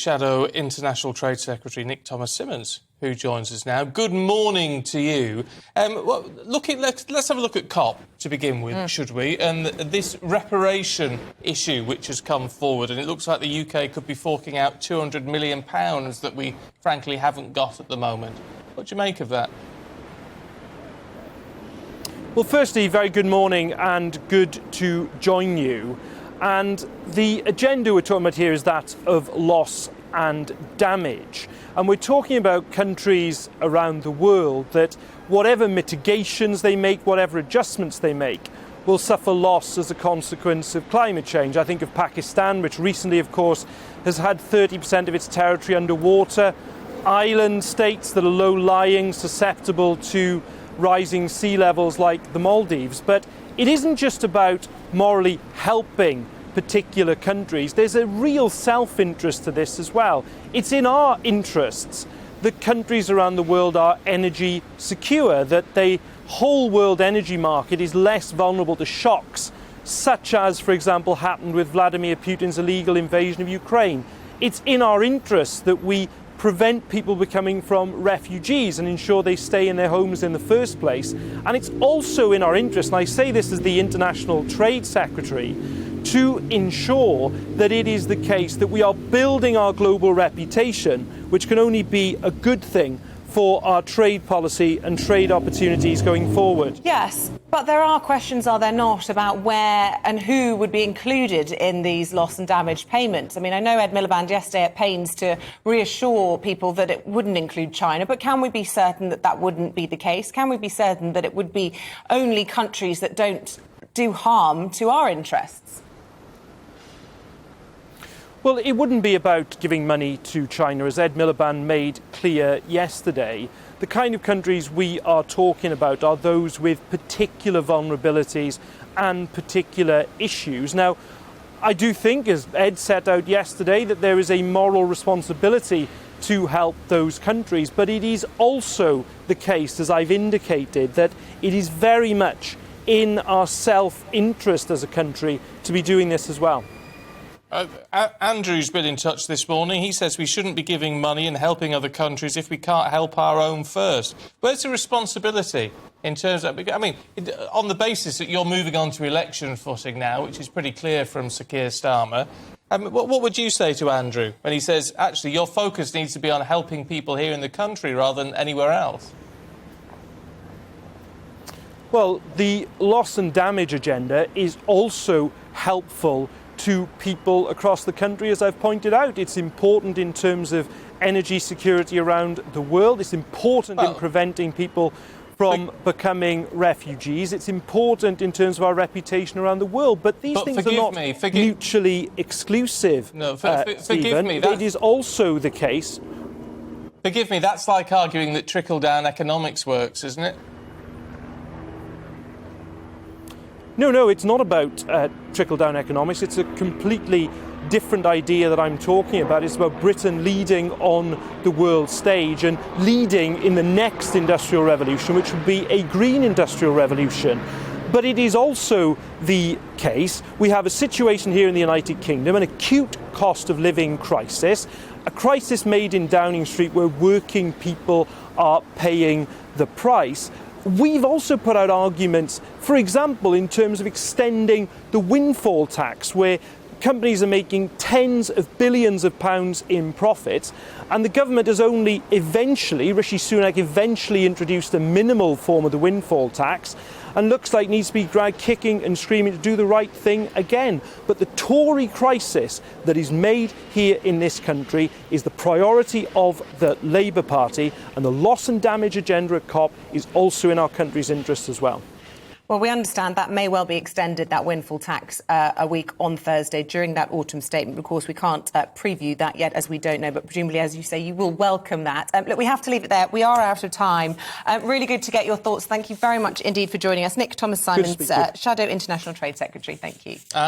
Shadow International Trade Secretary Nick Thomas-Symonds, who joins us now. Good morning to you. Let's have a look at COP to begin with, should we? And this reparation issue which has come forward, and it looks like the UK could be forking out £200 million that we frankly haven't got at the moment. What do you make of that? Well, firstly, very good morning and good to join you. And the agenda we're talking about here is that of loss and damage. And we're talking about countries around the world that whatever mitigations they make, whatever adjustments they make, will suffer loss as a consequence of climate change. I think of Pakistan, which recently, of course, has had 30% of its territory underwater. Island states that are low-lying, susceptible to rising sea levels like the Maldives. But it isn't just about morally helping particular countries. There's a real self-interest to this as well. It's in our interests that countries around the world are energy secure, that the whole world energy market is less vulnerable to shocks, such as, for example, happened with Vladimir Putin's illegal invasion of Ukraine. It's in our interests that we prevent people becoming from refugees and ensure they stay in their homes in the first place. And it's also in our interest, and I say this as the International Trade Secretary, to ensure that it is the case that we are building our global reputation, which can only be a good thing for our trade policy and trade opportunities going forward. Yes, but there are questions, are there not, about where and who would be included in these loss and damage payments. I mean, I know Ed Miliband yesterday at pains to reassure people that it wouldn't include China, but can we be certain that that wouldn't be the case? Can we be certain that it would be only countries that don't do harm to our interests? Well, it wouldn't be about giving money to China, as Ed Miliband made clear yesterday. The kind of countries we are talking about are those with particular vulnerabilities and particular issues. Now, I do think, as Ed set out yesterday, that there is a moral responsibility to help those countries, but it is also the case, as I've indicated, that it is very much in our self-interest as a country to be doing this as well. Andrew's been in touch this morning. He says we shouldn't be giving money and helping other countries if we can't help our own first. Where's the responsibility in terms of... I mean, on the basis that you're moving on to election footing now, which is pretty clear from Sir Keir Starmer, what would you say to Andrew when he says, actually, your focus needs to be on helping people here in the country rather than anywhere else? Well, the loss and damage agenda is also helpful to people across the country, as I've pointed out. It's important in terms of energy security around the world. It's important in preventing people from becoming refugees. It's important in terms of our reputation around the world. But these things are not mutually exclusive. No, forgive me. It is also the case. Forgive me, that's like arguing that trickle-down economics works, isn't it? No, it's not about trickle-down economics. It's a completely different idea that I'm talking about. It's about Britain leading on the world stage and leading in the next industrial revolution, which would be a green industrial revolution. But it is also the case we have a situation here in the United Kingdom, an acute cost of living crisis, a crisis made in Downing Street where working people are paying the price. We've also put out arguments, for example, in terms of extending the windfall tax, where companies are making tens of billions of pounds in profits, and the government has only eventually, Rishi Sunak eventually introduced a minimal form of the windfall tax, and looks like needs to be dragged kicking and screaming to do the right thing again. But the Tory crisis that is made here in this country is the priority of the Labour Party, and the loss and damage agenda at COP is also in our country's interest as well. Well, we understand that may well be extended, that windfall tax, a week on Thursday during that autumn statement. Of course, we can't preview that yet, as we don't know, but presumably, as you say, you will welcome that. Look, we have to leave it there. We are out of time. Really good to get your thoughts. Thank you very much indeed for joining us. Nick Thomas-Symonds, Shadow International Trade Secretary. Thank you.